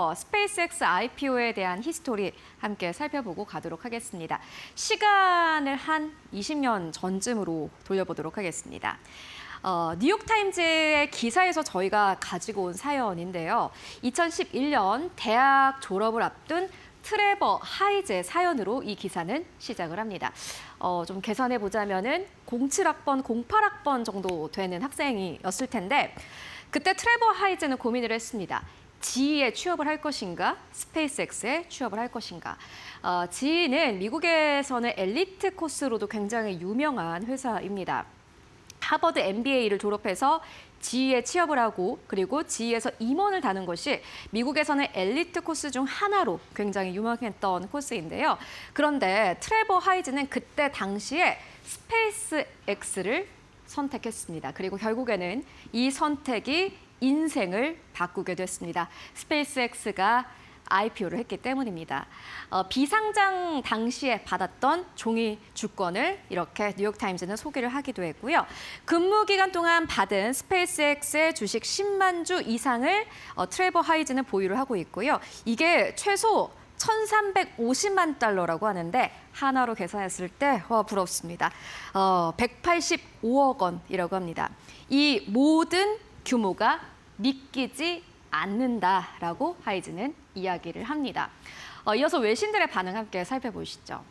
스페이스X IPO에 대한 히스토리 함께 살펴보고 가도록 하겠습니다. 시간을 한 20년 전쯤으로 돌려보도록 하겠습니다. 뉴욕타임즈의 기사에서 저희가 가지고 온 사연인데요. 2011년 대학 졸업을 앞둔 트레버 하이즈의 사연으로 이 기사는 시작을 합니다. 좀 계산해 보자면은 07학번, 08학번 정도 되는 학생이었을 텐데 그때 트레버 하이즈는 고민을 했습니다. GE에 취업을 할 것인가, 스페이스X에 취업을 할 것인가. GE는 미국에서는 엘리트 코스로도 굉장히 유명한 회사입니다. 하버드 MBA를 졸업해서 GE에 취업을 하고 그리고 GE에서 임원을 다는 것이 미국에서는 엘리트 코스 중 하나로 굉장히 유명했던 코스인데요. 그런데 트레버 하이즈는 그때 당시에 스페이스X를 선택했습니다. 그리고 결국에는 이 선택이 인생을 바꾸게 됐습니다. 스페이스X가 IPO를 했기 때문입니다. 비상장 당시에 받았던 종이 주권을 이렇게 뉴욕타임즈는 소개를 하기도 했고요. 근무 기간 동안 받은 스페이스X의 주식 10만 주 이상을 트레버 하이즈는 보유를 하고 있고요. 이게 최소 1,350만 달러라고 하는데 하나로 계산했을 때 부럽습니다. 185억 원이라고 합니다. 이 모든 규모가 믿기지 않는다라고 하이즈는 이야기를 합니다. 이어서 외신들의 반응 함께 살펴보시죠.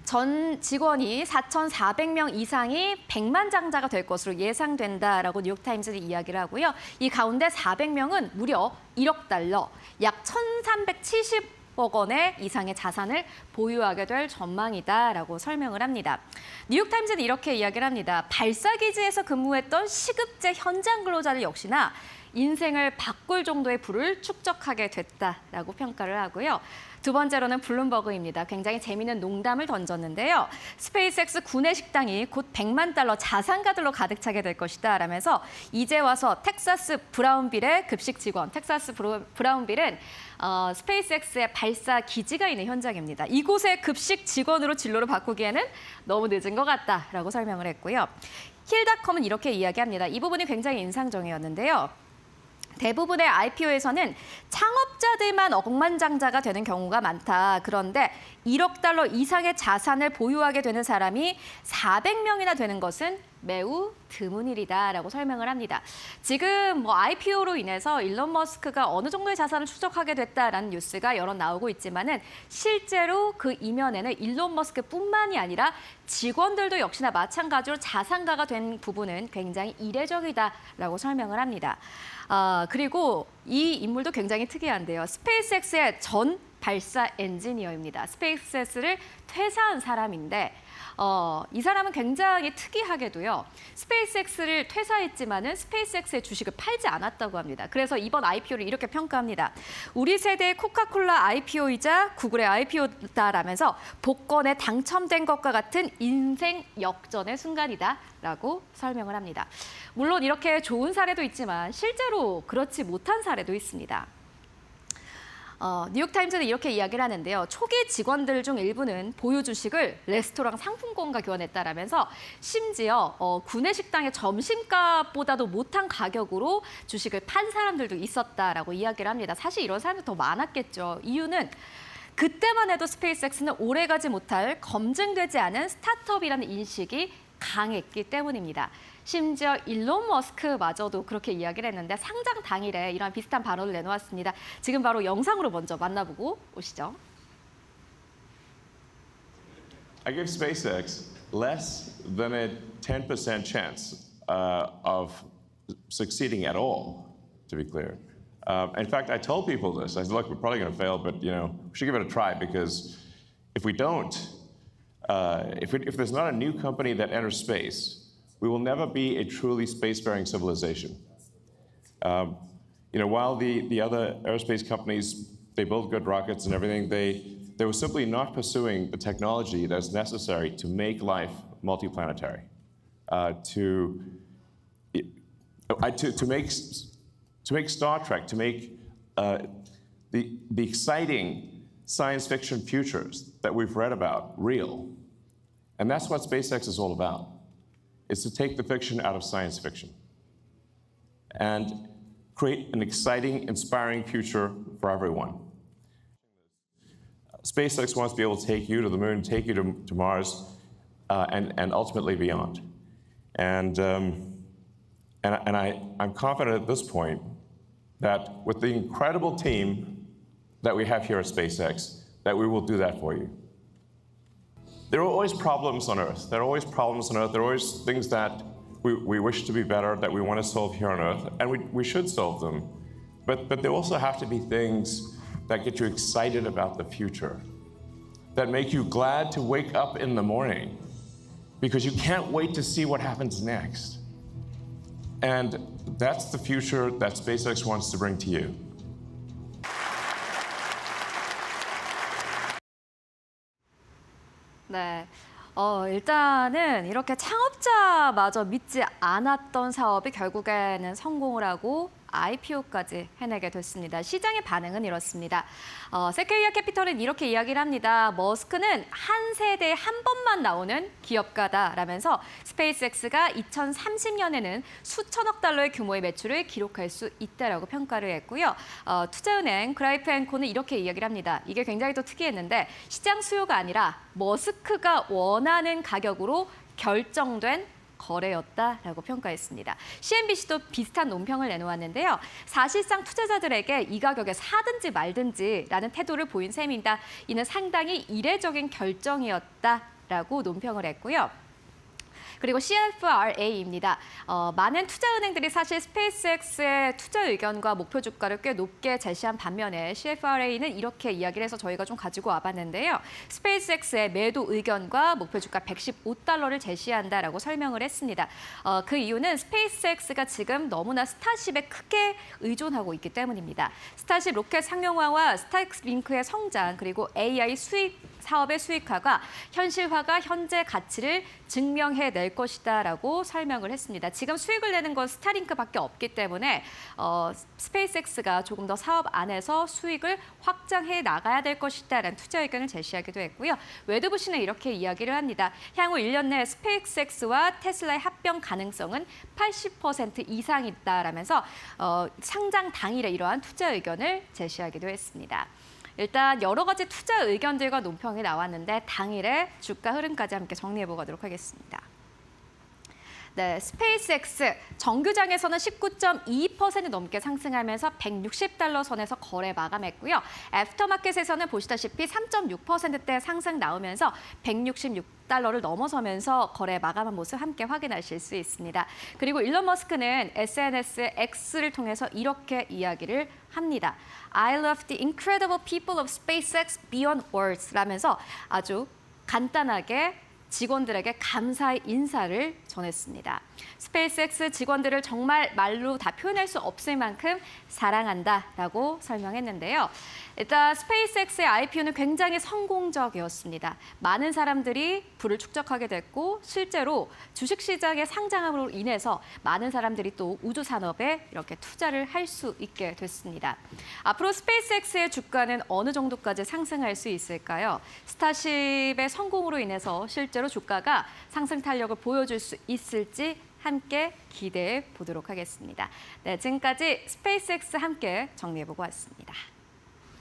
전 직원이 4,400명 이상이 백만장자가 될 것으로 예상된다라고 뉴욕타임즈는 이야기를 하고요. 이 가운데 400명은 무려 1억 달러, 약 1,370억 원의 이상의 자산을 보유하게 될 전망이다라고 설명을 합니다. 뉴욕타임즈는 이렇게 이야기를 합니다. 발사기지에서 근무했던 시급제 현장 근로자들 역시나 인생을 바꿀 정도의 부를 축적하게 됐다라고 평가를 하고요. 두 번째로는 블룸버그입니다. 굉장히 재미있는 농담을 던졌는데요. 스페이스X 구내식당이 곧 100만 달러 자산가들로 가득 차게 될 것이다 라면서 이제 와서 텍사스 브라운빌의 급식 직원, 텍사스 브라운빌은 스페이스X의 발사 기지가 있는 현장입니다. 이곳의 급식 직원으로 진로를 바꾸기에는 너무 늦은 것 같다라고 설명을 했고요. 힐닷컴은 이렇게 이야기합니다. 이 부분이 굉장히 인상적이었는데요. 대부분의 IPO에서는 창업자들만 억만장자가 되는 경우가 많다. 그런데 1억 달러 이상의 자산을 보유하게 되는 사람이 400명이나 되는 것은 매우 드문 일이다라고 설명을 합니다. 지금 IPO로 인해서 일론 머스크가 어느 정도의 자산을 축적하게 됐다라는 뉴스가 여러 나오고 있지만은 실제로 그 이면에는 일론 머스크뿐만이 아니라 직원들도 역시나 마찬가지로 자산가가 된 부분은 굉장히 이례적이다라고 설명을 합니다. 그리고 이 인물도 굉장히 특이한데요. 스페이스X의 전 발사 엔지니어입니다. 스페이스X를 퇴사한 사람인데 이 사람은 굉장히 특이하게도요. 스페이스X를 퇴사했지만은 스페이스X의 주식을 팔지 않았다고 합니다. 그래서 이번 IPO를 이렇게 평가합니다. 우리 세대의 코카콜라 IPO이자 구글의 IPO다라면서 복권에 당첨된 것과 같은 인생 역전의 순간이다라고 설명을 합니다. 물론 이렇게 좋은 사례도 있지만 실제로 그렇지 못한 사례도 있습니다. 뉴욕타임즈는 이렇게 이야기를 하는데요. 초기 직원들 중 일부는 보유 주식을 레스토랑 상품권과 교환했다라면서 심지어 구내식당의 점심값보다도 못한 가격으로 주식을 판 사람들도 있었다라고 이야기를 합니다. 사실 이런 사람들 더 많았겠죠. 이유는 그때만 해도 스페이스X는 오래가지 못할 검증되지 않은 스타트업이라는 인식이 강했기 때문입니다. 심지어 일론 머스크마저도 그렇게 이야기를 했는데 상장 당일에 이런 비슷한 발언을 내놓았습니다. 지금 바로 영상으로 먼저 만나보고 오시죠. I give SpaceX less than a 10% chance of succeeding at all, to be clear. In fact, I told people this. I said, look, we're probably going to fail, but we should give it a try because if we don't, if there's not a new company that enters space, we will never be a truly spacefaring civilization. While the other aerospace companies, they build good rockets and everything, they were simply not pursuing the technology that's necessary to make life multiplanetary, to make Star Trek, to make the exciting science fiction futures that we've read about real. And that's what SpaceX is all about. Is to take the fiction out of science fiction. And create an exciting, inspiring future for everyone. SpaceX wants to be able to take you to the moon, take you to Mars, and ultimately beyond. And I'm confident at this point that with the incredible team that we have here at SpaceX, that we will do that for you. There are always problems on Earth. There are always problems on Earth. There are always things that we wish to be better, that we want to solve here on Earth, and we should solve them. But there also have to be things that get you excited about the future, that make you glad to wake up in the morning because you can't wait to see what happens next. And that's the future that SpaceX wants to bring to you. 네. 일단은 이렇게 창업자마저 믿지 않았던 사업이 결국에는 성공을 하고 IPO까지 해내게 됐습니다. 시장의 반응은 이렇습니다. 세퀘이아 캐피털은 이렇게 이야기를 합니다. 머스크는 한 세대에 한 번만 나오는 기업가다라면서 스페이스X가 2030년에는 수천억 달러의 규모의 매출을 기록할 수 있다라고 평가를 했고요. 투자은행 그라이프앤코는 이렇게 이야기를 합니다. 이게 굉장히 또 특이했는데 시장 수요가 아니라 머스크가 원하는 가격으로 결정된 거래였다라고 평가했습니다. CNBC도 비슷한 논평을 내놓았는데요. 사실상 투자자들에게 이 가격에 사든지 말든지라는 태도를 보인 셈이다. 이는 상당히 이례적인 결정이었다라고 논평을 했고요. 그리고 CFRA입니다. 많은 투자은행들이 사실 스페이스X의 투자 의견과 목표 주가를 꽤 높게 제시한 반면에 CFRA는 이렇게 이야기를 해서 저희가 좀 가지고 와봤는데요. 스페이스X의 매도 의견과 목표 주가 115달러를 제시한다라고 설명을 했습니다. 그 이유는 스페이스X가 지금 너무나 스타쉽에 크게 의존하고 있기 때문입니다. 스타쉽 로켓 상용화와 스타링크의 성장 그리고 AI 사업의 수익화가 현실화가 현재 가치를 증명해낼 것이다라고 설명을 했습니다. 지금 수익을 내는 건 스타링크밖에 없기 때문에 스페이스X가 조금 더 사업 안에서 수익을 확장해 나가야 될 것이다라는 투자 의견을 제시하기도 했고요. 웨드부시는 이렇게 이야기를 합니다. 향후 1년 내 스페이스X와 테슬라의 합병 가능성은 80% 이상이다라면서 상장 당일에 이러한 투자 의견을 제시하기도 했습니다. 일단 여러 가지 투자 의견들과 논평이 나왔는데 당일의 주가 흐름까지 함께 정리해 보도록 하겠습니다. 네, 스페이스X 정규장에서는 19.2% 넘게 상승하면서 160달러 선에서 거래 마감했고요. 애프터마켓에서는 보시다시피 3.6%대 상승 나오면서 166달러를 넘어서면서 거래 마감한 모습 함께 확인하실 수 있습니다. 그리고 일론 머스크는 SNS X를 통해서 이렇게 이야기를 합니다. I love the incredible people of SpaceX beyond words 라면서 아주 간단하게 직원들에게 감사의 인사를 전했습니다. 스페이스X 직원들을 정말 말로 다 표현할 수 없을 만큼 사랑한다라고 설명했는데요. 일단 스페이스X의 IPO는 굉장히 성공적이었습니다. 많은 사람들이 부를 축적하게 됐고 실제로 주식시장의 상장함으로 인해서 많은 사람들이 또 우주 산업에 이렇게 투자를 할 수 있게 됐습니다. 앞으로 스페이스X의 주가는 어느 정도까지 상승할 수 있을까요? 스타쉽의 성공으로 인해서 실제로 주가가 상승 탄력을 보여줄 수 있을지 함께 기대해 보도록 하겠습니다. 네, 지금까지 스페이스X 함께 정리해보고 왔습니다.